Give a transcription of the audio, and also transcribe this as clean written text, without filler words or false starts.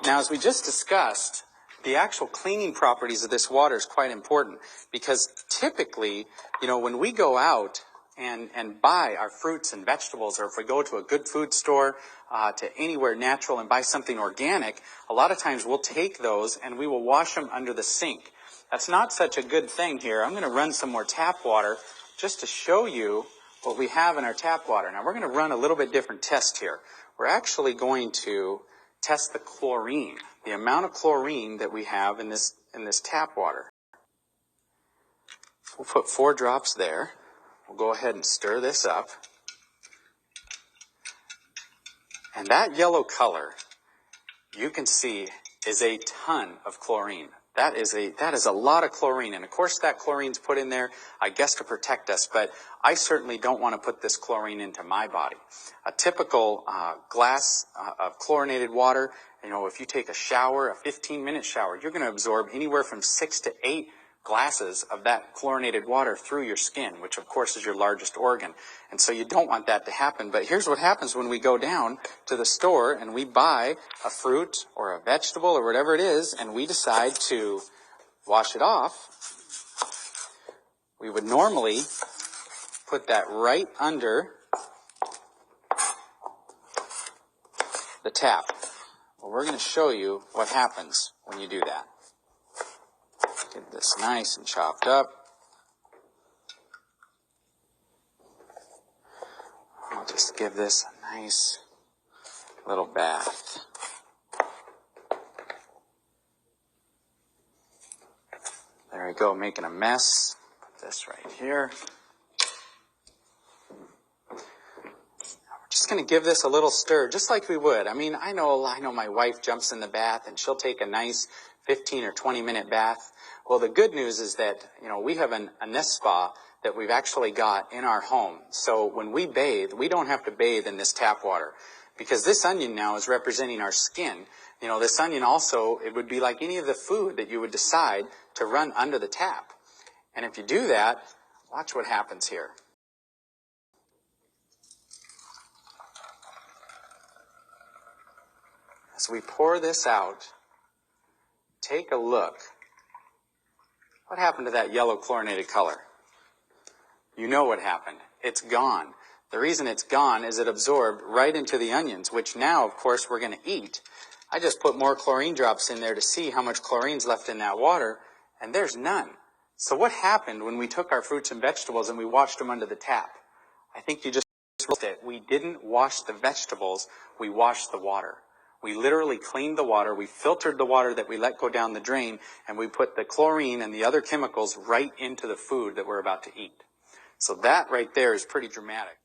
Now, as we just discussed, the actual cleaning properties of this water is quite important because typically, when we go out and buy our fruits and vegetables, or if we go to a good food store, to anywhere natural and buy something organic, a lot of times we'll take those and we will wash them under the sink. That's not such a good thing here. I'm going to run some more tap water just to show you what we have in our tap water. Now, we're going to run a little bit different test here. We're actually going to test the chlorine, the amount of chlorine that we have in this tap water. We'll put 4 drops there. We'll go ahead and stir this up. And that yellow color, you can see, is a ton of chlorine. That is a lot of chlorine. And of course that chlorine's put in there, I guess, to protect us, but I certainly don't want to put this chlorine into my body. A typical glass of chlorinated water, if you take a shower, a 15-minute shower, you're going to absorb anywhere from 6 to 8 glasses of that chlorinated water through your skin, which of course is your largest organ. And so you don't want that to happen. But here's what happens when we go down to the store and we buy a fruit or a vegetable or whatever it is, and we decide to wash it off. We would normally put that right under the tap. Well, we're going to show you what happens when you do that. Get this nice and chopped up. I'll just give this a nice little bath. There we go, making a mess. Put this right here. We're just going to give this a little stir, just like we would. I know my wife jumps in the bath and she'll take a nice 15 or 20-minute bath. Well, the good news is that, we have a nest spa that we've actually got in our home. So when we bathe, we don't have to bathe in this tap water because this onion now is representing our skin. This onion also, it would be like any of the food that you would decide to run under the tap. And if you do that, watch what happens here. As we pour this out, take a look. What happened to that yellow chlorinated color? You know what happened. It's gone. The reason it's gone is it absorbed right into the onions, which now, of course, we're going to eat. I just put more chlorine drops in there to see how much chlorine's left in that water, and there's none. So what happened when we took our fruits and vegetables and we washed them under the tap? I think you just looked at it. We didn't wash the vegetables, we washed the water. We literally cleaned the water, we filtered the water that we let go down the drain, and we put the chlorine and the other chemicals right into the food that we're about to eat. So that right there is pretty dramatic.